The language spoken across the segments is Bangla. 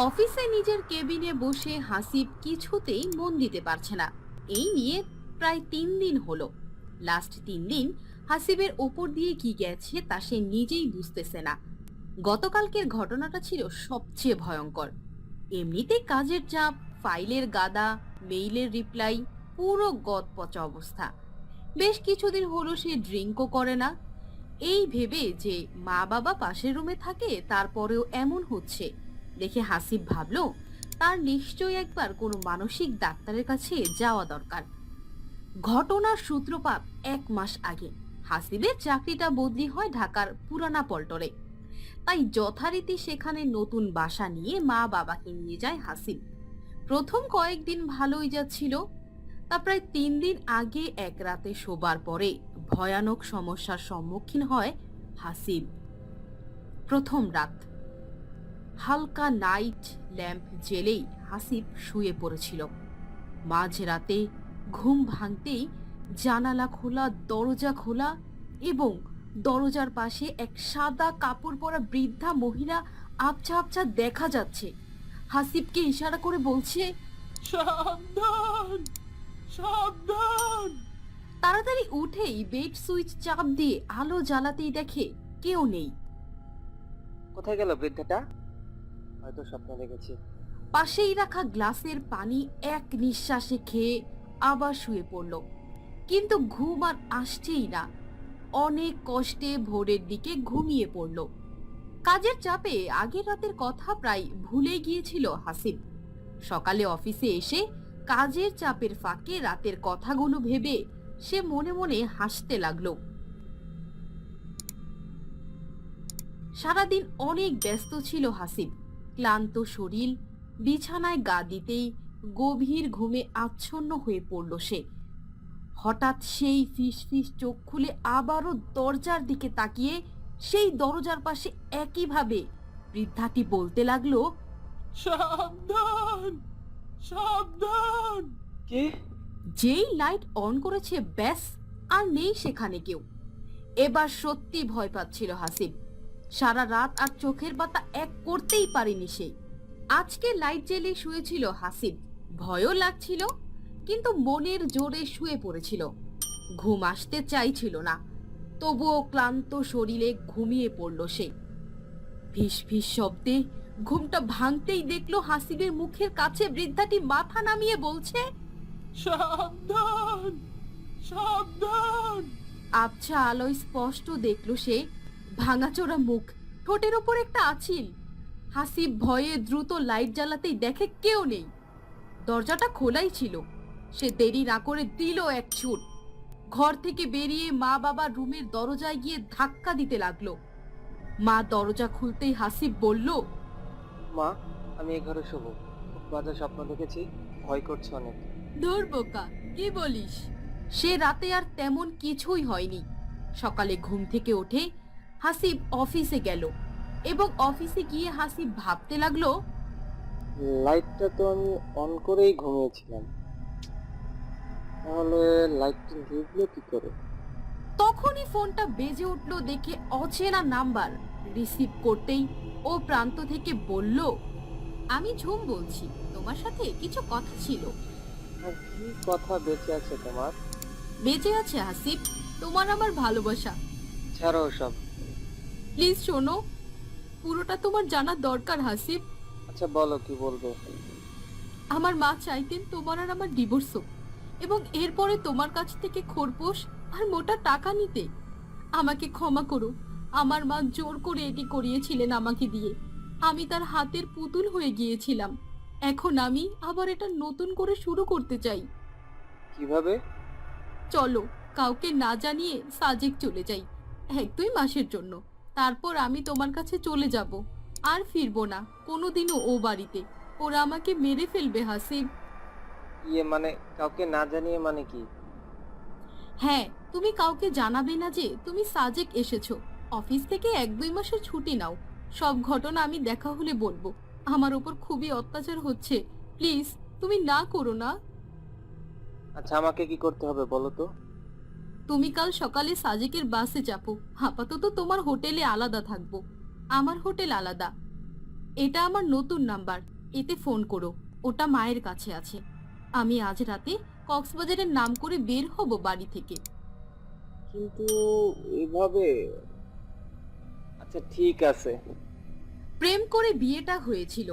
অফিসে নিজের কেবিনে বসে হাসিব কিছুতেই মন দিতে পারছে না। এই নিয়ে প্রায় 3 দিন হলো। লাস্ট 3 দিন হাসিবের ওপর দিয়ে কি গেছে তা সে নিজেই বুঝতেছে না। গতকালকের ঘটনাটা ছিল সবচেয়ে ভয়ঙ্কর। এমনিতে কাজের চাপ, ফাইলের গাদা, মেইলের রিপ্লাই, পুরো গদপচা অবস্থা। বেশ কিছুদিন হলো সে ড্রিঙ্কও করে না। এই ভেবে যে মা বাবা পাশের রুমে থাকে তারপরেও এমন হচ্ছে দেখে হাসিব ভাবলো তার নিশ্চয়ই একবার কোনো মানসিক ডাক্তারের কাছে যাওয়া দরকার। ঘটনার সূত্রপাত 1 মাস আগে। হাসিবের চাকরিটা বদলি হয় ঢাকার পুরানা পল্টনে। তাই যথারীতি সেখানে নতুন বাসা নিয়ে মা বাবাকে নিয়ে যায় হাসিব। প্রথম কয়েকদিন ভালোই যাচ্ছিল। তা প্রায় 3 দিন আগে এক রাতে শোবার পরে ভয়ানক সমস্যার সম্মুখীন হয় হাসিব। প্রথম রাত, হালকা নাইট ল্যাম্প জ্বেলেই হাসিব শুয়ে পড়েছিল। মাঝরাতে ঘুম ভাঙতেই জানালা খোলা, দরজা খোলা এবং দরজার পাশে এক সাদা কাপড় পরা বৃদ্ধা মহিলা আবছা আবছা দেখা যাচ্ছে। হাসিবকে ইশারা করে বলছে, সাবধান, সাবধান। তাড়াতাড়ি উঠেই বেড সুইচ চাপ দিয়ে আলো জ্বালাতেই দেখে কেউ নেই। কোথায় গেল বৃদ্ধাটা? হয়তো স্বপ্ন দেখেছি। পাশেই রাখা গ্লাসের পানি এক নিঃশ্বাসে খেয়ে আবার শুয়ে পড়ল। কিন্তু ঘুম আর আসছেই না। অনেক কষ্টে ভোরের দিকে ঘুমিয়ে পড়ল। কাজের চাপে আগের রাতের কথা প্রায় ভুলে গিয়েছিল হাসিব। সকালে অফিসে এসে কাজের চাপের ফাঁকে রাতের কথাগুলো ভেবে সে মনে মনে হাসতে লাগলো। সারাদিন অনেক ব্যস্ত ছিল হাসিব। ক্লান্ত শরীর, বিছানায় গা দিতেই গভীর ঘুমে আচ্ছন্ন হয়ে পড়ল সে। হঠাৎ সেই ফিস ফিস চোখ খুলে আবারও দরজার দিকে তাকিয়ে সেই দরজার পাশে একইভাবে বৃদ্ধাটি বলতে লাগলো, সাবধান, সাবধান। কে? যেই লাইট অন করেছে ব্যাস, আর নেই সেখানে কেউ। এবার সত্যি ভয় পাচ্ছিল হাসিব। সারা রাত আর চোখের পাতা এক করতেই পারেনি সে। আজকে লাইট জ্বেলে শুয়েছিল হাসিব। ভয়ও লাগছিল, কিন্তু মনের জোরে শুয়ে পড়েছিল। ঘুম আসতে চাইছিল না, তবুও ক্লান্ত শরীরে ঘুমিয়ে পড়ল সে। ফিস ফিস শব্দে ঘুমটা ভাঙতেই দেখলো হাসিবের মুখের কাছে বৃদ্ধাটি মাথা নামিয়ে বলছে, সাবধান, সাবধান। আবছা আলোয় স্পষ্ট দেখলো সে ভাঙাচোরা মুখ, ঠোঁটের ওপর একটা আঁচিল। হাসিব ভয়ে দ্রুত লাইট জ্বালাতেই দেখে কেউ নেই। দরজাটা খোলাই ছিল। সে দেরি না করে দিল এক ছুট। ঘর থেকে বেরিয়ে মা বাবার রুমের দরজায় গিয়ে ধাক্কা দিতে লাগলো। মা দরজা খুলতেই হাসিব বলল, মা, আমি এই ঘরে শোবো। খুব বাজে স্বপ্ন দেখেছি, ভয় করছে অনেক। ধুর বোকা, কি বলিস? সে রাতে আর তেমন কিছুই হয়নি। সকালে ঘুম থেকে উঠে হাসিব অফিসে গেল এবং অফিসে গিয়ে হাসিব ভাবতে লাগলো, লাইটটা তো আমি অন করেই ঘুমিয়েছিলাম, তাহলে লাইটটা নিভলো কি করে? তখনই ফোনটা বেজে উঠলো দেখে অচেনা নাম্বার। রিসিভ করতেই ও প্রান্ত থেকে বলল, আমি ঝুম বলছি, তোমার সাথে কিছু কথা ছিল। আর কি কথা বেঁচে আছে তোমার? বেঁচে আছে হাসিব, তোমার আমার ভালোবাসা। ছাড়ো সব। প্লিজ শোনো, পুরোটা তোমার জানার দরকার হাসিব। আচ্ছা বলো, কি বলবে? আমার মা চাইতেন তোমার আর আমার ডিভোর্স হোক এবং এরপরে তোমার কাছ থেকে খোরপোশ আর মোটা টাকা নিতে। আমাকে ক্ষমা করো, আমার মা জোর করে এটি করিয়েছিলেন আমাকে দিয়ে। আমি তার হাতের পুতুল হয়ে গিয়েছিলাম। এখন আমি আবার এটা নতুন করে শুরু করতে চাই। কিভাবে? চলো কাউকে না জানিয়ে সাজেক চলে যাই 1-2 মাসের জন্য। তারপর আমি তোমার কাছে চলে যাব, আর ফিরবো না কোনোদিনও ও বাড়িতে। ওরা আমাকে মেরে ফেলবে হাসিব। ইয়ে মানে কাউকে না জানিয়ে মানে কি? হ্যাঁ, তুমি কাউকে জানাবে না যে তুমি সাজেক এসেছো। অফিস থেকে 1-2 মাসের ছুটি নাও। সব ঘটনা আমি দেখা হলে বলবো। আমার ওপর খুবই অত্যাচার হচ্ছে, প্লিজ তুমি না করো না। আচ্ছা আমাকে কি করতে হবে বলো তো? তুমি কাল সকালে সাজেকের বাসে চাপো। আপাতত তোমার হোটেলে আলাদা থাকবো, আমার হোটেল আলাদা। এটা আমার নতুন নাম্বার, এতে ফোন করো। ওটা মায়ের কাছে আছে। আমি আজ রাতে কক্সবাজারের নাম করে বের হব বাড়ি থেকে। কিন্তু এভাবে? আচ্ছা ঠিক আছে। প্রেম করে বিয়েটা হয়েছিল।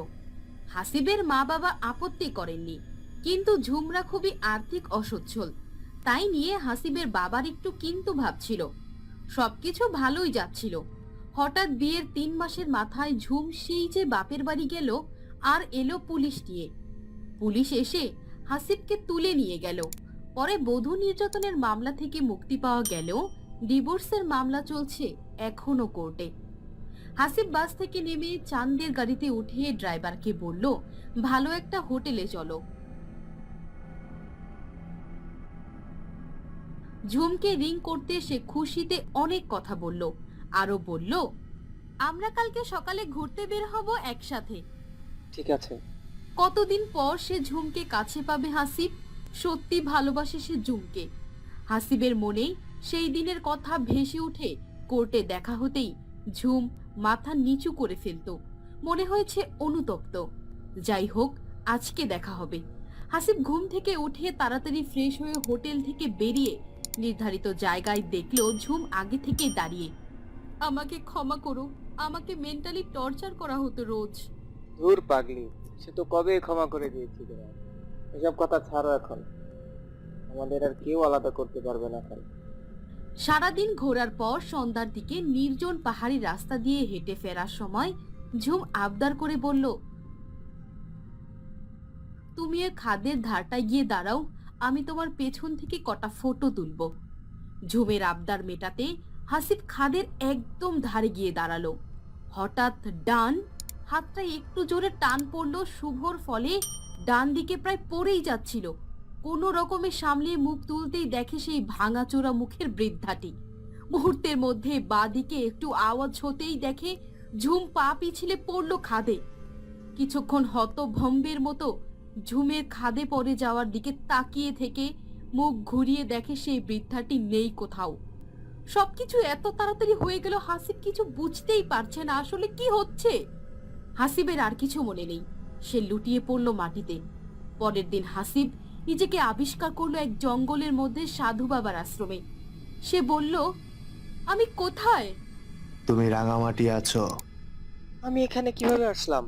হাসিবের মা বাবা আপত্তি করেননি, কিন্তু ঝুমরা খুবই আর্থিক অসচ্ছল। তাই নিয়ে হাসিবের বাবার একটু কিন্তু ভাবছিল। সবকিছু ভালোই যাচ্ছিল। হঠাৎ বিয়ের 3 মাসের মাথায় ঝুম সেই যে বাপের বাড়ি গেল, আর এলো পুলিশ নিয়ে। পুলিশ এসে হাসিবকে তুলে নিয়ে গেল। পরে বধূ নির্যাতনের মামলা থেকে মুক্তি পাওয়া গেলেও ডিভোর্সের মামলা চলছে এখনো কোর্টে। হাসিব বাস থেকে নেমে চাঁদের গাড়িতে উঠে ড্রাইভারকে বলল, ভালো একটা হোটেলে চলো। ঝুমকে রিং করতে সে খুশিতে অনেক কথা বলল। আরো বলল, আমরা কালকে সকালে ঘুরতে বের হব একসাথে। ঠিক আছে। কতদিন পর সে ঝুমকে কাছে পাবে হাসিব। সত্যি ভালোবাসে সে ঝুমকে। হাসিবের মনে সেই দিনের কথা ভেসে উঠে। কোর্টে দেখা হতেই ঝুম মাথা নিচু করে ফেলতো। মনে হয়েছে অনুতপ্ত। যাই হোক, আজকে দেখা হবে। হাসিব ঘুম থেকে উঠে তাড়াতাড়ি ফ্রেশ হয়ে হোটেল থেকে বেরিয়ে নির্ধারিত জায়গায় দেখলো ঝুম আগে থেকে দাঁড়িয়ে। আমাকে ক্ষমা করো, আমাকে মেন্টালি টর্চার করা হতো রোজ। ধুর পাগলি, সে তো কবে ক্ষমা করে দিয়েছি তোমায়। এসব কথা ছাড়ো এখন। আমাদের আর কেউ আলাদা করতে পারবে না এখন। সারাদিন ঘোরার পর সন্ধ্যার দিকে নির্জন পাহাড়ি রাস্তা দিয়ে হেঁটে ফেরার সময় ঝুম আবদার করে বলল, তুমি এ খাদের ধারটায় গিয়ে দাঁড়াও, আমি তোমার পেছন থেকে কটা ফটো তুলব। ঝুমের আবদার মেটাতে হাসিব খাদের একদম ধারে গিয়ে দাঁড়ালো। হঠাৎ ডান হাতটা একটু জোরে টান পড়লো শুভর, ফলে ডান দিকে প্রায় পড়েই যাচ্ছিল। কোনো রকমে সামলে মুখ তুলতেই দেখে সেই ভাঙাচোরা মুখের বৃদ্ধাটি। মুহূর্তের মধ্যে বাঁ দিকে একটু আওয়াজ হতেই দেখে ঝুম পা পিছলে পড়লো খাদে। কিছুক্ষণ হতভম্বের মতো ঝুমের খাদে পড়ে যাওয়ার দিকে তাকিয়ে থেকে মুখ ঘুরিয়ে দেখে সেই বৃদ্ধাটি নেই কোথাও। সবকিছু এত তাড়াতাড়ি হয়ে গেল, হাসিব কিছু বুঝতেই পারছে না আসলে কি হচ্ছে। হাসিবের আর কিছু মনে নেই, সে লুটিয়ে পড়ল মাটিতে। পরের দিন হাসিব নিজেকে আবিষ্কার করলো এক জঙ্গলের মধ্যে সাধু বাবার আশ্রমে। সে বলল, আমি কোথায়? তুমি রাঙামাটি আছো। আমি এখানে কিভাবে আসলাম?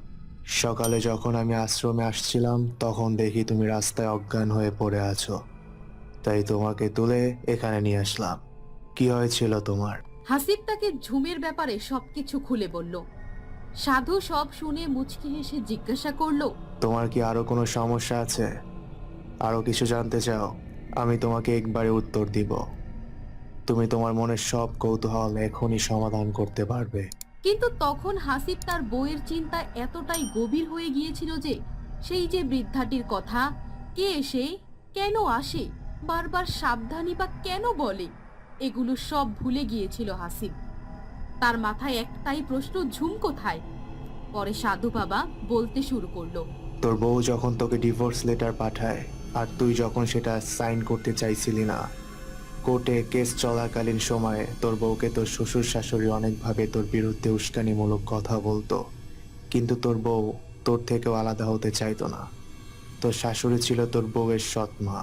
সকালে যখন আমি আশ্রমে আসছিলাম তখন দেখি তুমি রাস্তায় অজ্ঞান হয়ে পড়ে আছো, তাই তোমাকে তুলে এখানে নিয়ে আসলাম। কি হয়েছিল তোমার? হাসিব তাকে ঝুমের ব্যাপারে সবকিছু খুলে বলল। সাধু সব শুনে মুচকি হেসে জিজ্ঞাসা করলো, তোমার কি আরো কোনো সমস্যা আছে? আরো কিছু জানতে চাও? আমি তোমাকে একবারে উত্তর দিব। তুমি তোমার মনের সব কৌতূহল এখনই সমাধান করতে পারবে। কিন্তু তখন হাসিব তার বউয়ের চিন্তায় এতটাই গভীর হয়ে গিয়েছিল যে সেই যে বৃদ্ধাটির কথা, কে এসে কেন আসে, বারবার সাবধানী বা কেন বলে, এগুলো সব ভুলে গিয়েছিল হাসিব। তার মাথায় একটাই প্রশ্ন, ঝুম কোথায়? পরে সাধু বাবা বলতে শুরু করলো, তোর বউ যখন তোকে ডিভোর্স লেটার পাঠায় আর তুই যখন সেটা সাইন করতে চাইছিলি না, কোর্টে কেস চলাকালীন সময়ে তোর বউকে তোর শ্বশুর শাশুড়ি অনেকভাবে তোর বিরুদ্ধে উস্কানিমূলক কথা বলতো, কিন্তু তোর বউ তোর থেকেও আলাদা হতে চাইতো না। তোর শাশুড়ি ছিল তোর বউয়ের সৎ মা,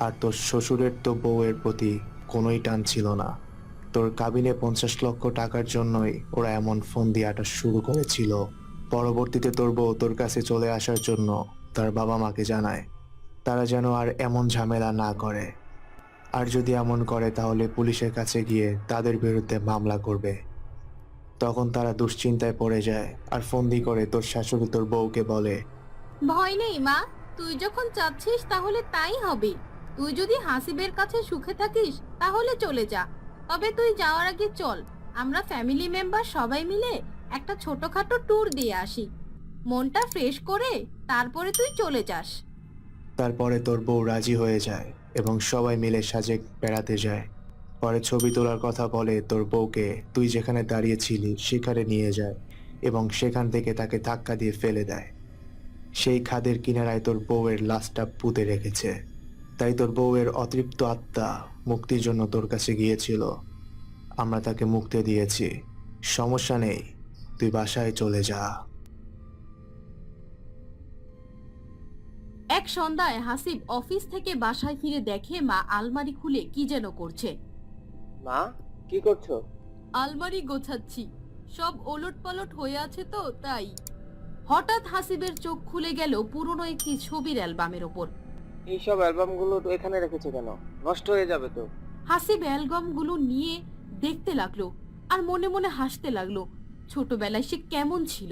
আর তোর শ্বশুরের তো বউয়ের প্রতি কোনোই টান ছিল না। তোর কাবিনে 50 লক্ষ টাকার জন্যই ওরা এমন ফোন দিয়াটা শুরু করেছিল। পরবর্তীতে তোর বউ তোর কাছে চলে আসার জন্য তার বাবা মাকে জানায়, তারা যেন আর এমন ঝামেলা না করে, আর যদি এমন করে তাহলে পুলিশের কাছে গিয়ে তাদের বিরুদ্ধে মামলা করবে। তখন তারা দুশ্চিন্তায় পড়ে যায় আর ফন্দি করে তোর শাশুড়ি তোর বউকে বলে, ভয় নেই মা, তুই যখন চাচ্ছিস তাহলে তাই হবে। তুই যদি হাসিবের কাছে সুখে থাকিস তাহলে চলে যা, তবে তুই যাওয়ার আগে চল আমরা ফ্যামিলি মেম্বার সবাই মিলে একটা ছোটখাটো ট্যুর দিয়ে আসি। মনটা ফ্রেশ করে তারপরে তুই চলে যাস। তারপরে তোর বউ রাজি হয়ে যায় এবং সবাই মিলে সাজেক বেড়াতে যায়। পরে ছবি তোলার কথা বলে তোর বউকে তুই যেখানে দাঁড়িয়েছিলি সেখানে নিয়ে যায় এবং সেখান থেকে তাকে ধাক্কা দিয়ে ফেলে দেয়। সেই খাদের কিনারায় তোর বউয়ের লাশটা পুঁতে রেখেছে। তাই তোর বউয়ের অতৃপ্ত আত্মা মুক্তির জন্য তোর কাছে গিয়েছিল। আমরা তাকে মুক্তি দিয়েছি। সমস্যা নেই, তুই বাসায় চলে যা। এক সন্ধ্যায় হাসিব অফিস থেকে বাসায় ফিরে দেখে মা আলমারি খুলে কি যেন করছে। মা, কি করছো? আলমারি গোছাচ্ছি, সব ওলটপালট হয়ে আছে তো তাই। হঠাৎ হাসিবের চোখ খুলে গেল পুরনো একটি ছবির অ্যালবামের ওপর। এইসব অ্যালবামগুলো তো এখানে রেখেছো কেন? নষ্ট হয়ে যাবে তো। হাসিব অ্যালবামগুলো নিয়ে দেখতে লাগলো আর মনে মনে হাসতে লাগলো। ছোটবেলায় সে কেমন ছিল।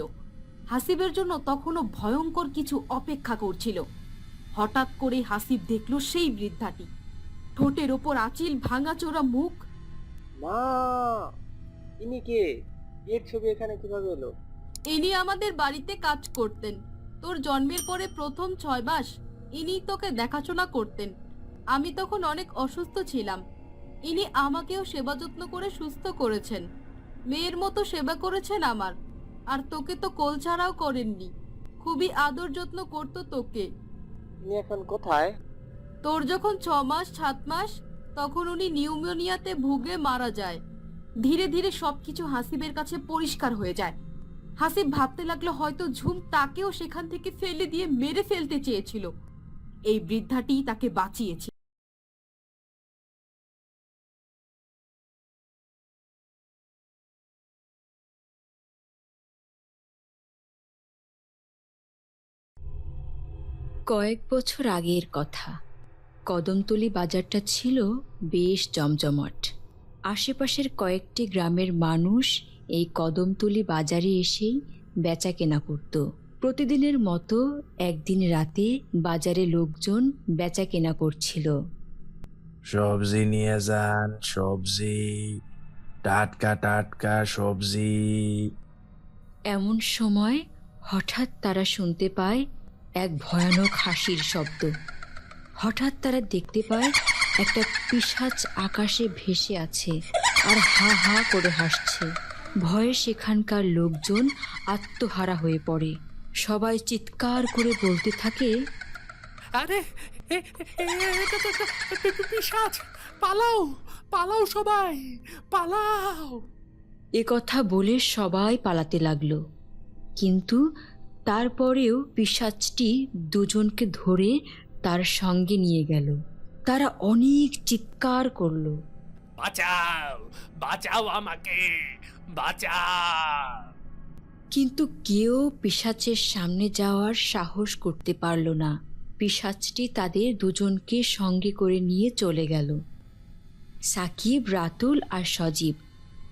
হাসিবের জন্য তখনও ভয়ঙ্কর কিছু অপেক্ষা করছিল। হঠাৎ করে হাসিব দেখলো সেই বৃদ্ধাটি, ঠোঁটের ওপর আঁচিল, ভাঙাচোরা মুখ। মা, ইনি কে? এর ছবি এখানে কিভাবে এলো? ইনি আমাদের বাড়িতে কাজ করতেন। তোর জন্মের পরে প্রথম 6 মাস ইনি তোকে দেখাশোনা করতেন। আমি তখন অনেক অসুস্থ ছিলাম। ইনি আমাকেও সেবা যত্ন করে সুস্থ করেছেন, মেয়ের মতো সেবা করেছেন আমার। আর তোকে তো কোল ছাড়াও করেননি, খুবই আদর যত্ন করতো তোকে। ইনি এখন কোথায়? তোর যখন 6 মাস 7 মাস তখন উনি নিউমোনিয়াতে ভুগে মারা যায়। ধীরে ধীরে সবকিছু হাসিবের কাছে পরিষ্কার হয়ে যায়। হাসিব ভাবতে লাগলো হয়তো ঝুম তাকেও সেখান থেকে ফেলে দিয়ে মেরে ফেলতে চেয়েছিল। এই বৃদ্ধাটি তাকে বাঁচিয়েছে। কয়েক বছর আগের কথা। কদমতলী বাজারটা ছিল বেশ জমজমাট। আশেপাশের কয়েকটি গ্রামের মানুষ এই কদমতলী বাজারে এসেই বেচা কেনা করত। প্রতিদিনের মতো একদিন রাতে বাজারে লোকজন বেচা কেনা করছিল। সবজি নিয়ে যান, সবজি, টাটকা টাটকা সবজি। এমন সময় হঠাৎ তারা শুনতে পায় এক ভয়ানক হাসির শব্দ। হঠাৎ তারা দেখতে পায় একটা পিশাচ আকাশে ভেসে আছে আর হা হা করে হাসছে। ভয়ে সেখানকার লোকজন আত্মহারা হয়ে পড়ে। সবাই চিৎকার করে বলতে থাকে, আরে এটা তো একটা পিশাচ! পালাও, পালাও সবাই, পালাও! এ কথা বলে সবাই পালাতে লাগলো। কিন্তু তারপরেও পিশাচটি দুজনকে ধরে তার সঙ্গে নিয়ে গেল। তারা অনেক চিৎকার করলো, বাঁচাও, বাঁচাও আমাকে, বাঁচাও! কিন্তু কেউ পিশাচের সামনে যাওয়ার সাহস করতে পারল না। পিশাচটি তাদের দুজনকে সঙ্গে করে নিয়ে চলে গেল। সাকিব, রাতুল আর সজীব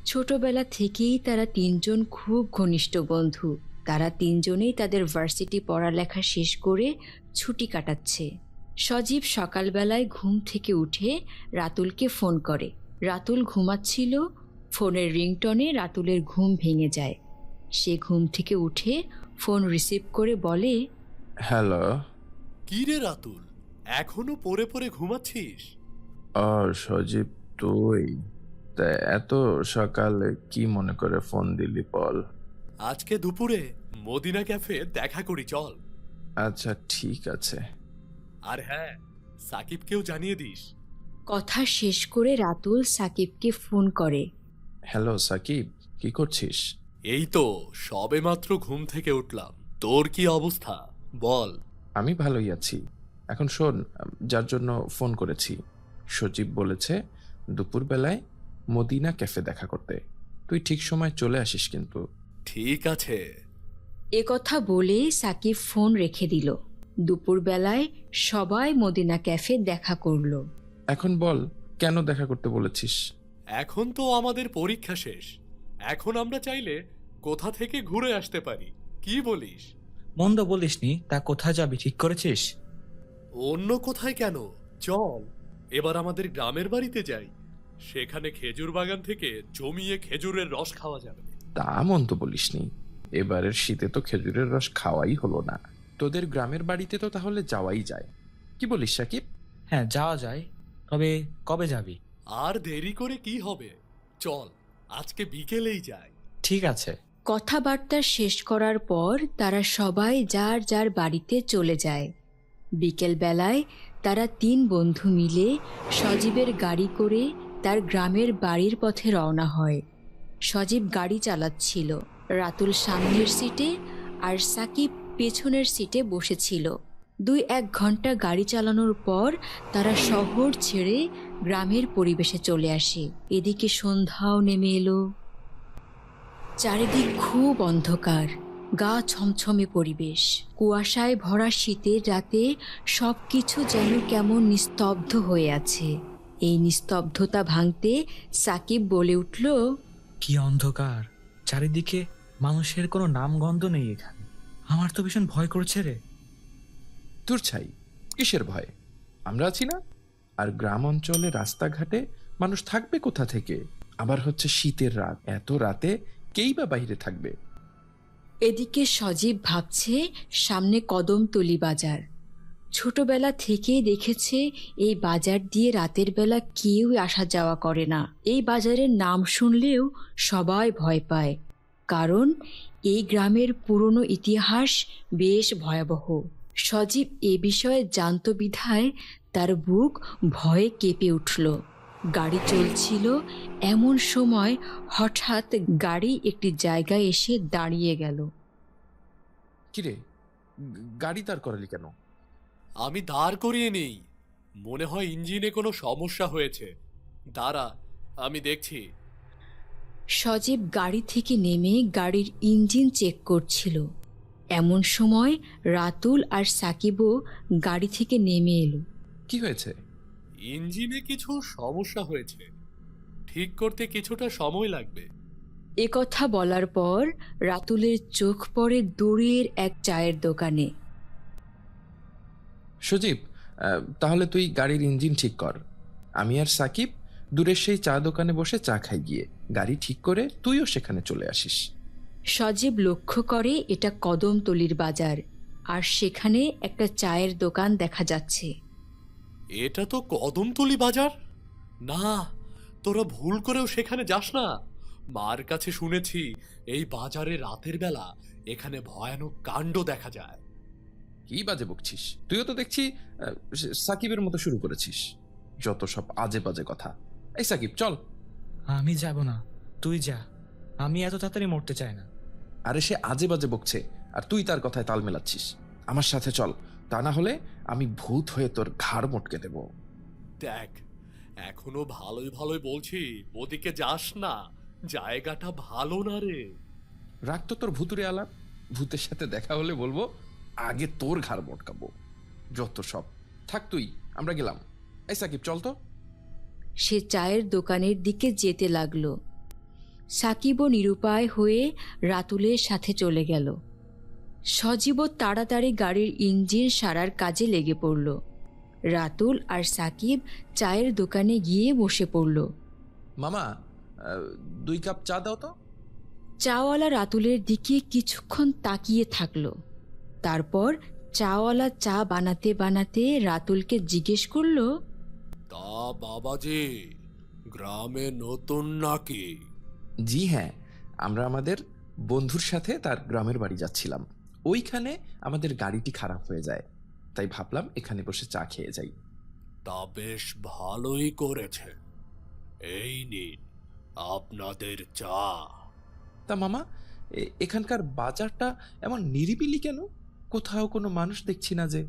ছোটবেলা থেকেই তারা তিনজন খুব ঘনিষ্ঠ বন্ধু। তারা তিনজনেই তাদের ভার্সিটি পড়ালেখা শেষ করে ছুটি কাটাচ্ছে। সজীব সকালবেলায় ঘুম থেকে উঠে রাতুলকে ফোন করে। রাতুল ঘুমাচ্ছিল। ফোনের রিংটনে রাতুলের ঘুম ভেঙে যায়। সে ঘুম থেকে উঠে ফোন রিসিভ করে বলে, হ্যালো। কি রে রাতুল, এখনো পড়ে পড়ে ঘুমাচ্ছিস? ও সজীব, তুই? তা এত সকালে কি মনে করে ফোন দিলি বল? আজকে দুপুরে মদিনা ক্যাফে দেখা করি, চল। আচ্ছা ঠিক আছে। আর হ্যাঁ, সাকিবকেও জানিয়ে দিস। কথা শেষ করে রাতুল সাকিবকে ফোন করে। হ্যালো সাকিব, কি করছিস? এই তো সবেমাত্র ঘুম থেকে উঠলাম। তোর কি অবস্থা বল? আমি ভালোই আছি। এখন শোন, যার জন্য ফোন করেছি, সজীব বলেছে দুপুরবেলায় মদিনা ক্যাফে দেখা করতে। তুই ঠিক সময় চলে আসিস কিন্তু। ঠিক আছে। এ কথা বলে সাকিব ফোন রেখে দিল। দুপুরবেলায় সবাই মদিনা ক্যাফে দেখা করলো। এখন বল, কেন দেখা করতে বলেছিস? এখন তো আমাদের পরীক্ষা শেষ। এখন আমরা চাইলে কোথা থেকে ঘুরে আসতে পারি, কি বলিস? মন্দ বলিসনি, তা কোথায় যাবি ঠিক করেছিস? অন্য কোথায় কেন, চল এবার আমাদের গ্রামের বাড়িতে যাই। সেখানে খেজুর বাগান থেকে জমিয়ে খেজুরের রস খাওয়া যাবে। তা মন্দ বলিসনি, এবারের শীতে তো খেজুরের রস খাওয়াই হলো না। তোদের গ্রামের বাড়িতে তো তাহলে যাওয়াই যায়, কি বলিস সাকিব? হ্যাঁ, যাওয়া যায়, তবে কবে যাবি? আর দেরি করে কি হবে, চল আজকে বিকেলেই যাই। ঠিক আছে। কথাবার্তা শেষ করার পর তারা সবাই যার যার বাড়িতে চলে যায়। বিকেলবেলায় তারা 3 বন্ধু মিলে সজীবের গাড়ি করে তার গ্রামের বাড়ির পথে রওনা হয়। সজীব গাড়ি চালাচ্ছিল, রাতুল সামনের সিটে আর সাকিব পেছনের সিটে বসেছিল। 2-1 ঘন্টা গাড়ি চালানোর পর তারা শহর ছেড়ে গ্রামের পরিবেশে চলে আসে। এদিকে সন্ধ্যাও নেমে এলো। চারিদিক খুব অন্ধকার, গা ছমছমে পরিবেশ। কুয়াশায় ভরা শীতের রাতে সবকিছু যেন কেমন নিস্তব্ধ হয়ে আছে। এই নিস্তব্ধতা ভাঙতে সাকিব বলে উঠল, কি অন্ধকার, চারিদিকে মানুষের কোনো নামগন্ধ নেই এখানে। আমার তো ভীষণ ভয় করছে রে। তোর ছাই, কিসের ভয়? আমরা আছি না? আর গ্রাম অঞ্চলে রাস্তাঘাটে মানুষ থাকবে কোথা থেকে? আবার হচ্ছে শীতের রাত, এত রাতে কেই বা বাইরে থাকবে? এদিকে সজীব ভাবছে সামনে কদমতলি বাজার। ছোটবেলা থেকেই দেখেছে এই বাজার দিয়ে রাতের বেলা কেউ আসা যাওয়া করে না। এই বাজারের নাম শুনলেও সবাই ভয় পায়, কারণ এই গ্রামের পুরনো ইতিহাস বেশ ভয়াবহ। সজীব এ বিষয়ে জানত বিধায় তার বুক ভয়ে কেঁপে উঠল। গাড়ি চলছিল, এমন সময় হঠাৎ গাড়ি একটি জায়গায় এসে দাঁড়িয়ে গেল। কিরে, গাড়ি দাঁড় করালি কেন? আমি দাঁড় করিয়ে নেই, মনে হয় ইঞ্জিনে কোনো সমস্যা হয়েছে। দাঁড়া, আমি দেখছি। সজীব গাড়ি থেকে নেমে গাড়ির ইঞ্জিন চেক করছিল। এমন সময় রাতুল আর সাকিবও গাড়ি থেকে নেমে এলো। কি হয়েছে? ইঞ্জিনে কিছু সমস্যা হয়েছে, ঠিক করতে কিছুটা সময় লাগবে। এ কথা বলার পর রাতুলের চোখ পড়ে দূরের এক চায়ের দোকানে। সজীব, তাহলে তুই গাড়ির ইঞ্জিন ঠিক কর। আমি আর সাকিব দূরের সেই চা দোকানে বসে চা খাই গিয়ে। গাড়ি ঠিক করে তুইও সেখানে চলে আসিস। সজীব লক্ষ্য করে এটা কদমতলির বাজার, আর সেখানে একটা চায়ের দোকান দেখা যাচ্ছে। এটা তো কদমতলি বাজার। না, তোরা ভুল করেও সেখানে যাস না। মার কাছে শুনেছি এই বাজারে রাতের বেলা এখানে ভয়ানক কাণ্ড দেখা যায়। কি বাজে বকছিস? তুইও তো দেখছি সাকিবের মতো শুরু করেছিস। যত সব আজে বাজে কথা। এই সাকিব, চল। আমি যাব না, তুই যা। আমি এত তাড়াতাড়ি মরতে চাই না। আরে সে আজে বাজে বকছে আর তুই তার কথায় তাল মেলাচ্ছিস। আমার সাথে চল, তা না হলে আমি ভূত হয়ে তোর ঘাড় মটকে দেব। দেখ, এখনো ভালোই ভালোই বলছি, ওদিকে যাস না, জায়গাটা ভালো না রে। রাখ তো তোর ভুতুরে আলাপ। ভূতের সাথে দেখা হলে বলবো আগে তোর ঘাড় মটকাবো। যত সব। থাক তুই, আমরা গেলাম। এই সাকিব, চল তো। সে চায়ের দোকানের দিকে যেতে লাগলো। সাকিবও নিরুপায় হয়ে রাতুলের সাথে চলে গেল। সজীবও তাড়াতাড়ি গাড়ির ইঞ্জিন সারার কাজে লেগে পড়ল। রাতুল আর সাকিব চায়ের দোকানে গিয়ে বসে পড়ল। মামা, 2 কাপ চা দাও তো। চাওয়ালা রাতুলের দিকে কিছুক্ষণ তাকিয়ে থাকলো। তারপর চাওয়ালা চা বানাতে বানাতে রাতুলকে জিজ্ঞেস করলো, তা বাবাজি, গ্রামে নতুন নাকি? জি হ্যাঁ, আমরা আমাদের বন্ধুর সাথে তার গ্রামের বাড়ি যাচ্ছিলাম। ওইখানে আমাদের গাড়িটি খারাপ হয়ে যায়, তাই ভাবলাম এখানে বসে চা খেয়ে যাই। তা বেশ ভালোই করেছে। এই নিন আপনাদের চা। তা মামা, এখানকার বাজারটা এমন নিরিবিলি কেন? কোথাও কোনো মানুষ দেখছি না যে,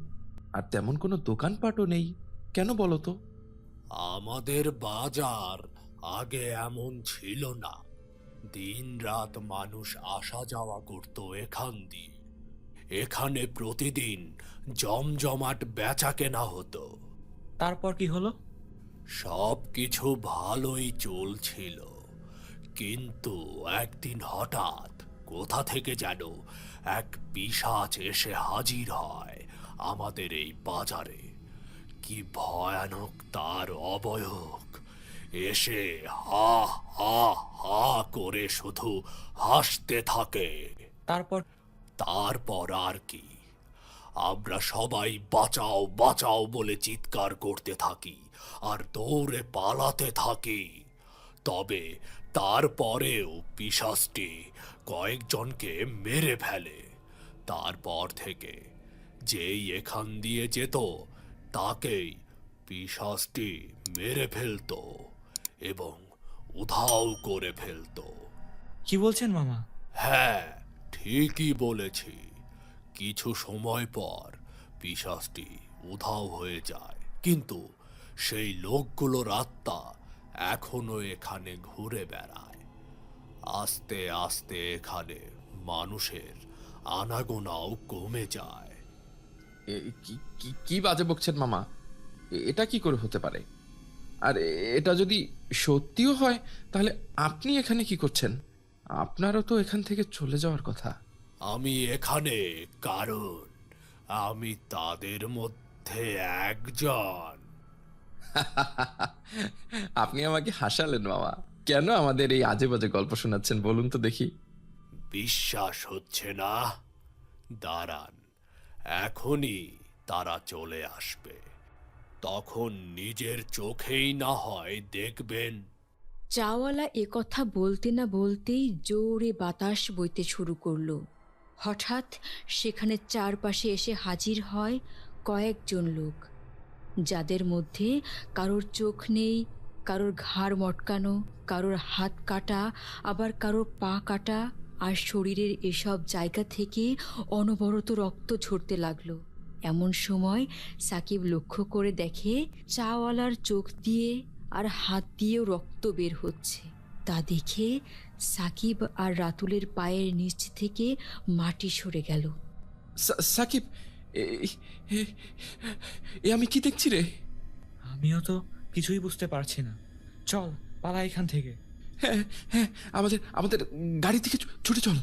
আর তেমন কোনো দোকানপাটও নেই কেন বলো তো? আমাদের বাজার আগে এমন ছিল না। দিন রাত মানুষ আসা যাওয়া করত এখান দিয়ে। এখানে প্রতিদিন জমজমাট বেচা কেনা হতো। তারপর কি হলো? সব কিছু ভালোই চলছিল, কিন্তু একদিন হঠাৎ কোথা থেকে যেন এক পিশাচ এসে হাজির হয় আমাদের এই বাজারে। কি ভয়ানক তার অবয়ব! এসে হা হা হা করে শুধু হাসতে থাকে। তারপর? তারপর আর কি, আমরা সবাই বাঁচাও বাঁচাও বলে চিৎকার করতে থাকি আর দৌড়ে পালাতে থাকি। তবে তারপরেও পিশাচটি কয়েকজনকে মেরে ফেলে। তারপর থেকে যেই এখান দিয়ে যেত তাকেই পিশাচটি মেরে ফেলতো এবং উধাও করে ফেলতো। কি বলছেন মামা? হ্যাঁ, ঠিকই বলেছি। কিছু সময় পর পিশাচটি উধাও হয়ে যায়, কিন্তু সেই লোকগুলোর আত্মা এখনো এখানে ঘুরে বেড়ায়। আস্তে আস্তে এখানে মানুষের আনাগোনাও কমে যায়। কি বাজে বকছেন মামা? এটা কি করে হতে পারে? আর এটা যদি সত্যিও হয়, তাহলে আপনি এখানে কি করছেন? আপনারও তো এখান থেকে চলে যাওয়ার কথা। আমি এখানে কারণ আমি তাদের মধ্যে একজন। আপনি আমাকে হাসালেন মামা। কেন আমাদের এই আজে বাজে গল্প শোনাচ্ছেন বলুন তো দেখি? বিশ্বাস হচ্ছে না? দাঁড়ান, এখনই তারা চলে আসবে, তখন নিজের চোখেই না হয় দেখবেন। চাওয়ালা কথা বলতে না বলতেই জোরে বাতাস বইতে শুরু করলো। হঠাৎ সেখানে চারপাশে এসে হাজির হয় কয়েকজন লোক, যাদের মধ্যে কারোর চোখ নেই, কারোর ঘাড় মটকানো, কারোর হাত কাটা, আবার কারোর পা কাটা, আর শরীরের এসব জায়গা থেকে অনবরত রক্ত ঝরতে লাগলো। এমন সময় সাকিব লক্ষ্য করে দেখে চাওয়ালার চোখ দিয়ে আর হাত দিয়েও রক্ত বের হচ্ছে। তা দেখে সাকিব আর রাতুলের পায়ের নিচ থেকে মাটি সরে গেল। সাকিব, এ আমি কি দেখছি রে? আমিও তো কিছুই বুঝতে পারছি না। চল পালা এখান থেকে। হ্যাঁ হ্যাঁ, আমাদের আমাদের গাড়ি থেকে ছুটে চল।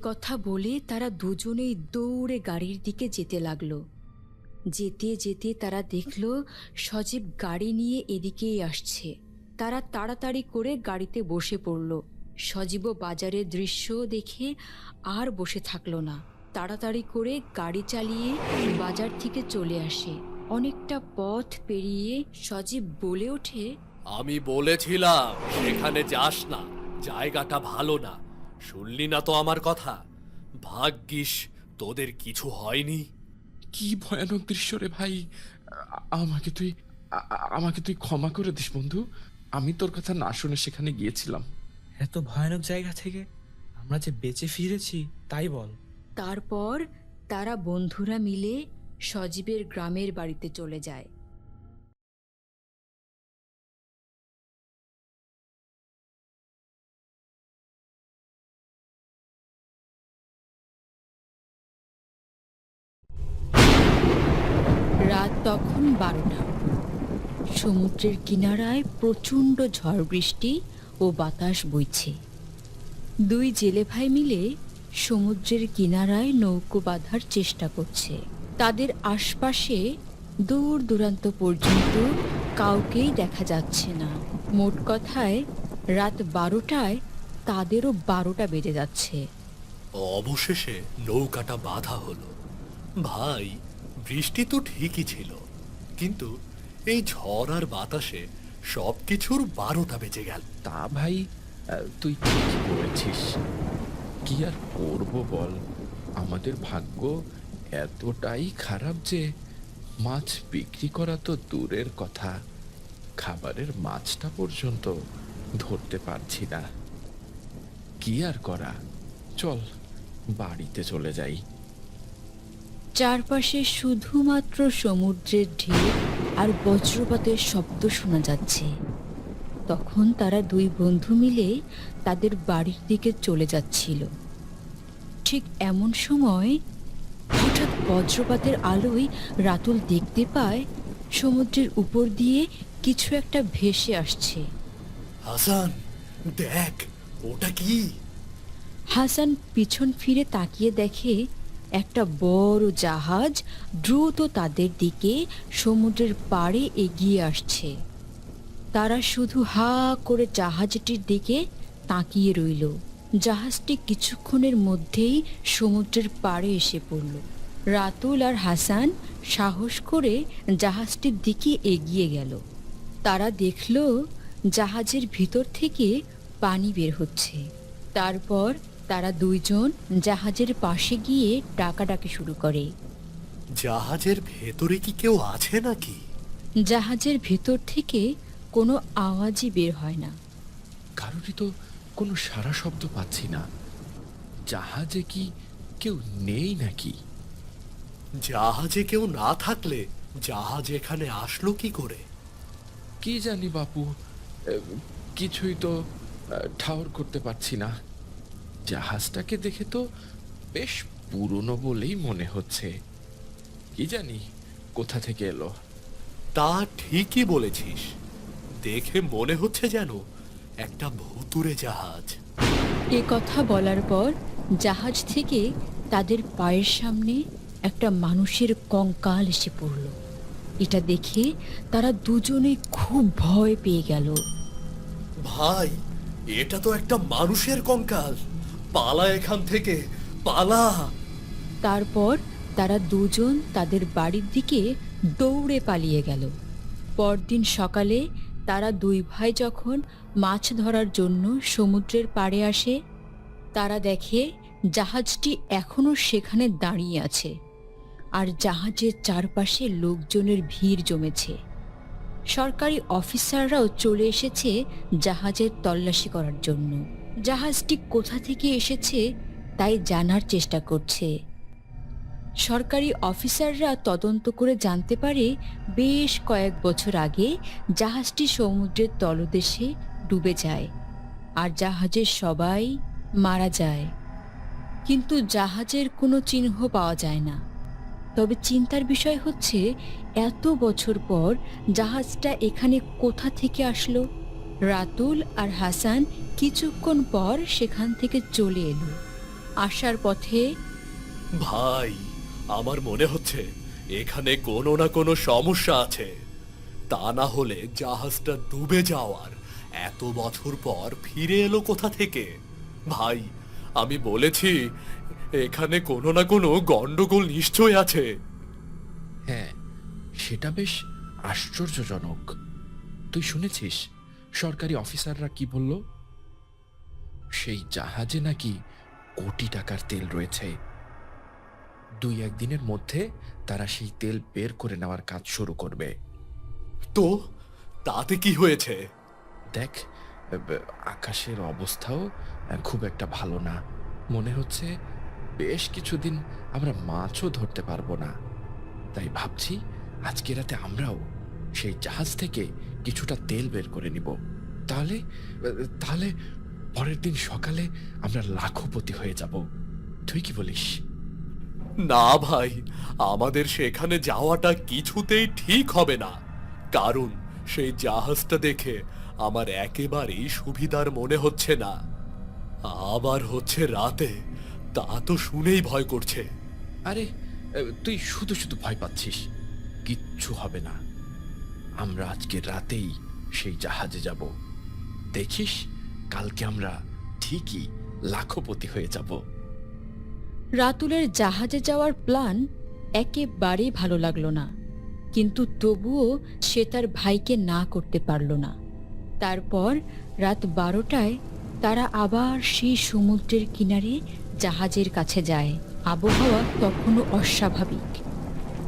কথা বলে তারা দুজনেই দৌড়ে গাড়ির দিকে যেতে লাগলো। যেতে যেতে তারা দেখল সজীব গাড়ি নিয়ে এদিকেই আসছে। তারা তাড়াতাড়ি করে গাড়িতে বসে পড়ল। সজীবও বাজারের দৃশ্য দেখে আর বসে থাকলো না, তাড়াতাড়ি করে গাড়ি চালিয়ে বাজার থেকে চলে আসে। অনেকটা পথ পেরিয়ে সজীব বলে ওঠে, আমি বলেছিলাম সেখানে যাস না, জায়গাটা ভালো না। শুনলি না তো আমার কথা? ভাগ্যিস তোদের কিছু হয়নি। কি ভয়ানক দৃশ্য রে ভাই! আমাকে তুই ক্ষমা করে দিস বন্ধু। আমি তোর কথা না শুনে সেখানে গিয়েছিলাম। এত ভয়ানক জায়গা থেকে আমরা যে বেঁচে ফিরেছি তাই বল। তারপর তারা বন্ধুরা মিলে সজীবের গ্রামের বাড়িতে চলে যায়। রাত তখন 12টা। সমুদ্রের কিনারায় প্রচণ্ড ঝড় বৃষ্টি ও বাতাস বইছে। দুই জেলে ভাই মিলে সমুদ্রের কিনারায় নৌকো বাঁধার চেষ্টা করছে। তাদের আশপাশে দূর দূরান্ত পর্যন্ত কাউকেই দেখা যাচ্ছে না। মোট কথায় রাত 12টায় তাদেরও 12টা বেজে যাচ্ছে। অবশেষে নৌকাটা বাঁধা হলো। ভাই, বৃষ্টি তো ঠিকই ছিল, কিন্তু এই ঝড় আর বাতাসে সবকিছুর 12টা বেজে গেল। তা ভাই, তুই ঠিকই বলেছিস। কি আর করব বল, আমাদের ভাগ্য এতটাই খারাপ যে মাছ বিক্রি করা তো দূরের কথা, খাবারের মাছটা পর্যন্ত ধরতে পারছি না। কি আর করা, চল বাড়িতে চলে যাই। চারপাশে শুধুমাত্র সমুদ্রের ঢেউ আর বজ্রপাতের শব্দ শোনা যাচ্ছে। তখন তারা দুই বন্ধু মিলে তাদের বাড়ির দিকে চলে যাচ্ছিল। ঠিক এমন সময় হঠাৎ বজ্রপাতের আলোয় রাতুল দেখতে পায় সমুদ্রের উপর দিয়ে কিছু একটা ভেসে আসছে। হাসান, দেখ ওটা কি? হাসান পিছন ফিরে তাকিয়ে দেখে একটা বড় জাহাজ দ্রুত তাদের দিকে সমুদ্রের পাড়ে এগিয়ে আসছে। তারা শুধু হা করে জাহাজটির দিকে তাকিয়ে রইল। জাহাজটি কিছুক্ষণের মধ্যেই সমুদ্রের পাড়ে এসে পড়ল। রাতুল আর হাসান সাহস করে জাহাজটির দিকে এগিয়ে গেল। তারা দেখল জাহাজের ভিতর থেকে পানি বের হচ্ছে। তারপর তারা দুইজন জাহাজের পাশে গিয়ে ডাকাডাকি শুরু করে। জাহাজের ভেতরে কি কেউ আছে নাকি? জাহাজের ভেতর থেকে কোনো আওয়াজই বের হয় না। কারোরই তো কোনো সারা শব্দ পাচ্ছি না। জাহাজে কি কেউ নেই নাকি? জাহাজে কেউ না থাকলে জাহাজ এখানে আসলো কি করে? কি জানি বাপু, কিছুই তো ঠাউর করতে পারছি না। জাহাজটাকে দেখে তো বেশ পুরনো বলেই মনে হচ্ছে। কি জানি কোথা থেকে এলো। তা ঠিকই বলেছিস, দেখে মনে হচ্ছে যেন একটা ভুতুড়ে জাহাজ। এ কথা বলার পর জাহাজ থেকে তাদের পায়ের সামনে একটা মানুষের কঙ্কাল এসে পড়ল। এটা দেখে তারা দুজনে খুব ভয় পেয়ে গেল। ভাই, এটা তো একটা মানুষের কঙ্কাল। পালা এখান থেকে, পালা! তারপর তারা দুজন তাদের বাড়ির দিকে দৌড়ে পালিয়ে গেল। পরদিন সকালে তারা দুই ভাই যখন মাছ ধরার জন্য সমুদ্রের পাড়ে আসে, তারা দেখে জাহাজটি এখনো সেখানে দাঁড়িয়ে আছে, আর জাহাজের চারপাশে লোকজনের ভিড় জমেছে। সরকারি অফিসাররাও চলে এসেছে জাহাজের তল্লাশি করার জন্য। জাহাজটি কোথা থেকে এসেছে তাই জানার চেষ্টা করছে। সরকারি অফিসাররা তদন্ত করে জানতে পারে বেশ কয়েক বছর আগে জাহাজটি সমুদ্রের তলদেশে ডুবে যায়, আর জাহাজের সবাই মারা যায়। কিন্তু জাহাজের কোনো চিহ্ন পাওয়া যায় না। তবে চিন্তার বিষয় হচ্ছে, এত বছর পর জাহাজটা এখানে কোথা থেকে আসলো? রাতুল আর হাসান কিছুক্ষণ পর সেখান থেকে চলে এলো। আসার পথে ভাই, আমার মনে হচ্ছে এখানে কোনো না কোনো সমস্যা আছে। তা না হলে জাহাজটা ডুবে যাওয়ার এত বছর পর ফিরে এলো কোথা থেকে? ভাই, আমি বলেছি এখানে কোনো না কোনো গন্ডগোল নিশ্চয় আছে। হ্যাঁ, সেটা বেশ আশ্চর্যজনক। তুই শুনেছিস সরকারি অফিসাররা কি বলল? সেই জাহাজে নাকি কোটি টাকার তেল রয়েছে। 2-1 দিনের মধ্যে তারা সেই তেল বের করে নেওয়ার কাজ শুরু করবে। তো তাতে কি হয়েছে? দেখ, আকাশের অবস্থাও খুব একটা ভালো না। মনে হচ্ছে বেশ কিছুদিন আমরা মাছও ধরতে পারবো না। তাই ভাবছি আজকে রাতে আমরাও সেই জাহাজ থেকে কিছুটা তেল বের করে নিব। তাহলে তাহলে পরের দিন সকালে আমরা লাখপতি হয়ে যাব। তুই কি বলিস? না ভাই, আমাদের সেখানে যাওয়াটা কিছুতেই ঠিক হবে না। কারণ সেই জাহাজটা দেখে আমার একেবারেই সুবিধার মনে হচ্ছে না। আবার হচ্ছে রাতে, তা তো শুনেই ভয় করছে। আরে, তুই শুধু শুধু ভয় পাচ্ছিস। কিচ্ছু হবে না। আমরা আজকে রাতেই সেই জাহাজে যাব। দেখিস, কালকে আমরা ঠিকই লাখপতি হয়ে যাব। রাতুলের জাহাজে যাওয়ার প্ল্যান একেবারেই ভালো লাগলো না, কিন্তু তবুও সে তার ভাইকে না করতে পারল না। তারপর রাত 12টায় তারা আবার সেই সমুদ্রের কিনারে জাহাজের কাছে যায়। আবহাওয়া তখনও অস্বাভাবিক।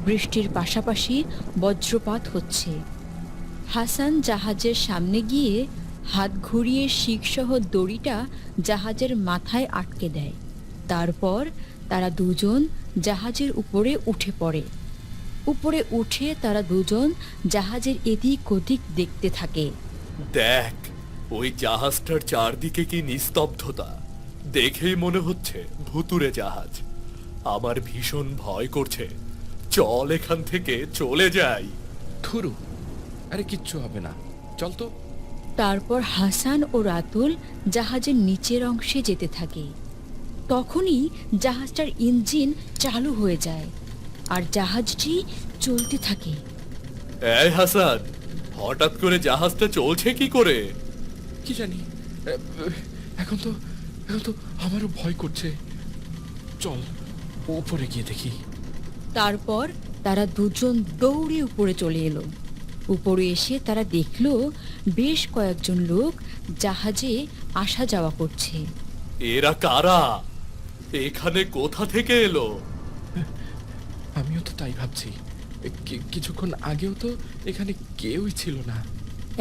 বৃষ্টির পাশাপাশি বজ্রপাত হচ্ছে। হাসান জাহাজের সামনে গিয়ে হাত ঘুরিয়ে শিকসহ দড়িটা জাহাজের মাথায় আটকে দেয়। তারপর তারা দুজন জাহাজের উপরে উঠে পড়ে। উপরে উঠে তারা দুজন জাহাজের এদিক ওদিক দেখতে থাকে। দেখ, ওই জাহাজটার চারদিকে কি নিস্তব্ধতা! দেখেই মনে হচ্ছে ভুতুড়ে জাহাজ। আমার ভীষণ ভয় করছে। চল এখান থেকে চলে যাই। থুরু, আরে কিচ্ছু হবে না, চল তো। তারপর হাসান ও রাতুল জাহাজের নিচের অংশে যেতে থাকে। তখনই জাহাজটার ইঞ্জিন চালু হয়ে যায় আর জাহাজটি চলতে থাকে। এই হাসান, হঠাৎ করে জাহাজটা চলছে কি করে? কি জানি, এখন তো আমারও ভয় করছে। চল উপরে গিয়ে দেখি। তারপর তারা দুজন দৌড়ে উপরে চলে এলো। উপরে এসে তারা দেখলো বেশ কয়েকজন লোক জাহাজে আসা যাওয়া করছে। এরা কারা? এখানে কোথা থেকে এলো? আমিও তো তাই ভাবছি। কিছুক্ষণ আগেও তো এখানে কেউই ছিল না।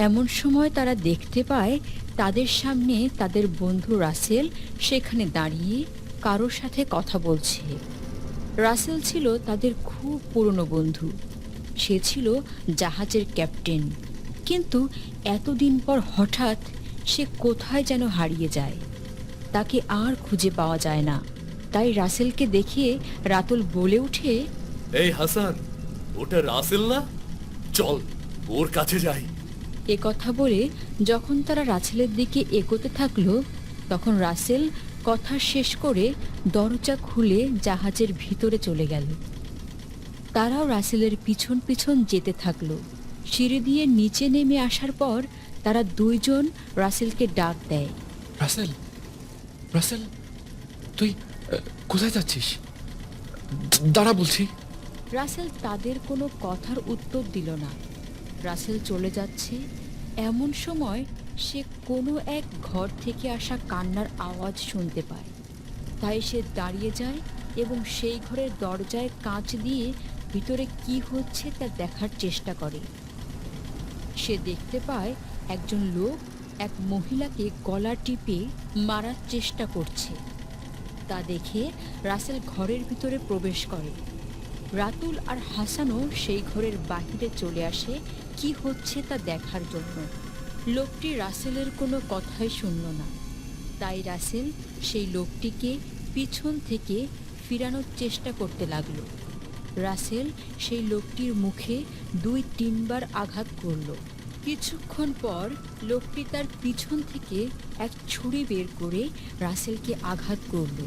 এমন সময় তারা দেখতে পায় তাদের সামনে তাদের বন্ধু রাসেল সেখানে দাঁড়িয়ে কারোর সাথে কথা বলছে। রাসেল ছিল তাদের খুব পুরনো বন্ধু। সে ছিল জাহাজের ক্যাপ্টেন, কিন্তু এতদিন পর হঠাৎ সে কোথায় যেন হারিয়ে যায়। তাকে আর খুঁজে পাওয়া যায় না। তাই রাসেলকে দেখে রাতুল বলে ওঠে, এই হাসান, ওটা রাসেল না? চল ওর কাছে যাই। এ কথা বলে যখন তারা রাসেলের দিকে এগোতে থাকলো, তখন রাসেল কথা শেষ করে দরজা খুলে জাহাজের ভিতরে চলে গেল। তারাও রাসেলের পিছন পিছন যেতে থাকলো। সিঁড়ি দিয়ে নিচে নেমে আসার পর তারা দুইজন রাসেলকে ডাক দেয়। রাসেল, রাসেল, তুই কোথায় যাচ্ছিস? দাঁড়া বলছি। রাসেল তাদের কোনো কথার উত্তর দিল না। রাসেল চলে যাচ্ছে এমন সময় সে কোনো এক ঘর থেকে আসা কান্নার আওয়াজ শুনতে পায়। তাই সে দাঁড়িয়ে যায় এবং সেই ঘরের দরজায় কাঁচ দিয়ে ভিতরে কি হচ্ছে তা দেখার চেষ্টা করে। সে দেখতে পায় একজন লোক এক মহিলাকে গলা টিপে মারার চেষ্টা করছে। তা দেখে রাসেল ঘরের ভিতরে প্রবেশ করে। রাতুল আর হাসানও সেই ঘরের বাহিরে চলে আসে কি হচ্ছে তা দেখার জন্য। লোকটি রাসেলের কোনো কথাই শুনল না। তাই রাসেল সেই লোকটিকে পিছন থেকে ফিরানোর চেষ্টা করতে লাগলো। রাসেল সেই লোকটির মুখে 2-3 বার আঘাত করল। কিছুক্ষণ পর লোকটি তার পিছন থেকে এক ছুরি বের করে রাসেলকে আঘাত করল।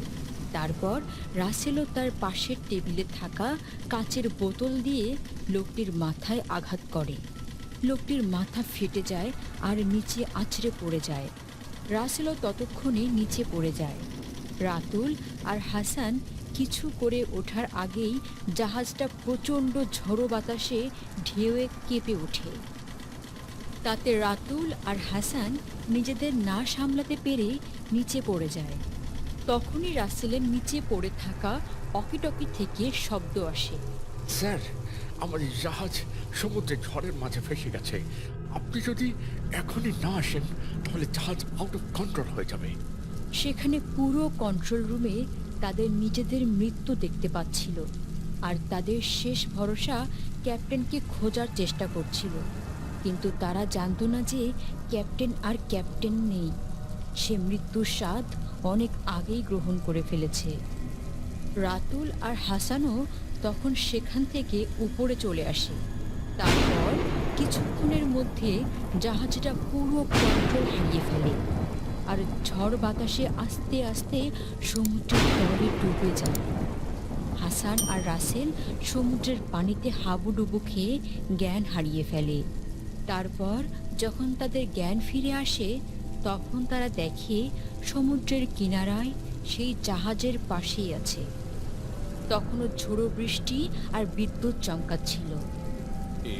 তারপর রাসেলও তার পাশের টেবিলে থাকা কাচের বোতল দিয়ে লোকটির মাথায় আঘাত করে। লোকটির মাথা ফেটে যায় আর নিচে আছড়ে পড়ে যায়। রাসেলও ততক্ষণে নিচে পড়ে যায়। রাতুল আর হাসান কিছু করে ওঠার আগেই জাহাজটা প্রচণ্ড ঝড়ো বাতাসে ঢেউয়ে কেঁপে ওঠে। তাতে রাতুল আর হাসান নিজেদের না সামলাতে পেরে নিচে পড়ে যায়। তখনই রাসেলের নিচে পড়ে থাকা অকিটকি থেকে শব্দ আসে। স্যার, আমার জাহাজ সমুদ্রে ঝড়ের মাঝে ফেসে গেছে। আপনি যদি এখনই না আসেন তাহলে জাহাজ আউট অফ কন্ট্রোল হয়ে যাবে। সেখানে পুরো কন্ট্রোল রুমে তাদের নিজেদের মৃত্যু দেখতে পাচ্ছিল, আর তাদের শেষ ভরসা ক্যাপ্টেনকে খোঁজার চেষ্টা করছিল। কিন্তু তারা জানতো না যে ক্যাপ্টেন আর ক্যাপ্টেন নেই। সে মৃত্যুর স্বাদ অনেক আগেই গ্রহণ করে ফেলেছে। রাতুল আর হাসানও তখন সেখান থেকে উপরে চলে আসে। তারপর কিছুক্ষণের মধ্যে জাহাজটা পুরো কন্ট্রোল হারিয়ে ফেলে, আর ঝড় বাতাসে আস্তে আস্তে সমুদ্রের তলে ডুবে যায়। হাসান আর রাসেল সমুদ্রের পানিতে হাবুডুবু খেয়ে জ্ঞান হারিয়ে ফেলে। তারপর যখন তাদের জ্ঞান ফিরে আসে, তখন তারা দেখে সমুদ্রের কিনারায় সেই জাহাজের পাশেই আছে। তখনও ঝোড়ো বৃষ্টি আর বিদ্যুৎ চমকাচ্ছিল।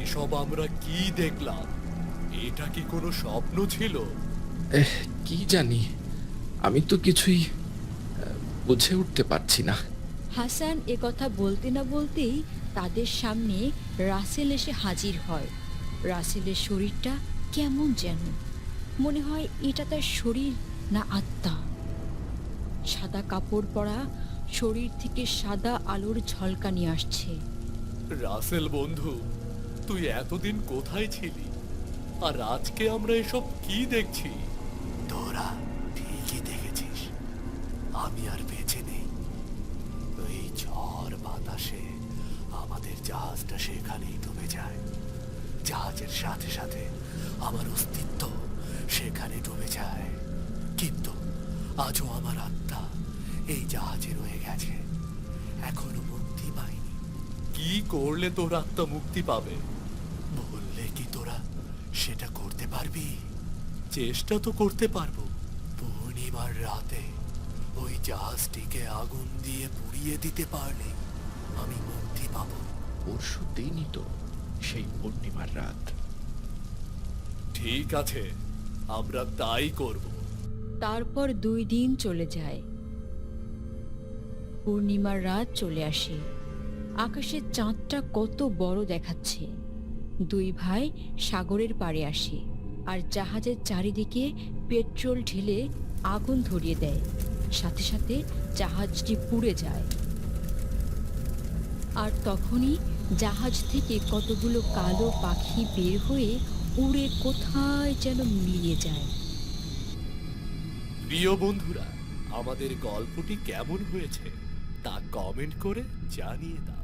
এসব আমরা কি দেখলাম? এটা কি কোনো স্বপ্ন ছিল? কি জানি, আমি তো কিছুই বুঝে উঠতে পারছি না। হাসান এ কথা বলতে না বলতেই তাদের সামনে রাসেল এসে হাজির হয়। রাসেলের শরীরটা কেমন যেন, মনে হয় এটা তার শরীর না আত্মা। সাদা কাপড় পরা, শরীর থেকে সাদা আলোর ঝলকানি আসছে। রাসেল বন্ধু, তুই এতদিন কোথায় ছিলি? আর আজকে আমরা এসব কি দেখছি? তোরা ঠিকই দেখেছিস, আমি আর বেঁচে নেই। এই ঝড় বাতাসে আমাদের জাহাজটা সেখানেই ডুবে যায়। জাহাজের সাথে সাথে আমার অস্তিত্ব সেখানে ডুবে যায়। কিন্তু আজও আমার আত্মা এই জাহাজে রয়ে গেছে, এখনো মুক্তি পাইনি। কি করলে তোর আত্মা মুক্তি পাবে? বললে কি তোরা সেটা করতে পারবি? চেষ্টা তো করতে পারবো। পূর্ণিমার রাতে ওই জাহাজটিকে আগুন দিয়ে পুড়িয়ে দিতে পারলে আমি মুক্তি পাবো। পরশু দিনই তো সেই পূর্ণিমার রাত। ঠিক আছে, আমরা তাই করব। তারপর 2 দিন চলে যায়। পূর্ণিমার রাত চলে আসে। আকাশের চাঁদটা কত বড় দেখাচ্ছে। 2 ভাই সাগরের পাড়ে আসে আর জাহাজের চারিদিকে পেট্রোল ঢেলে আগুন ধরিয়ে দেয়। সাথে সাথে জাহাজটি পুড়ে যায়। আর তখনই জাহাজ থেকে কতগুলো কালো পাখি বের হয়ে উড়ে কোথায় যেন মিলিয়ে যায়। প্রিয় বন্ধুরা, আমাদের গল্পটি কেমন হয়েছে তা কমেন্ট করে জানিয়ে দাও।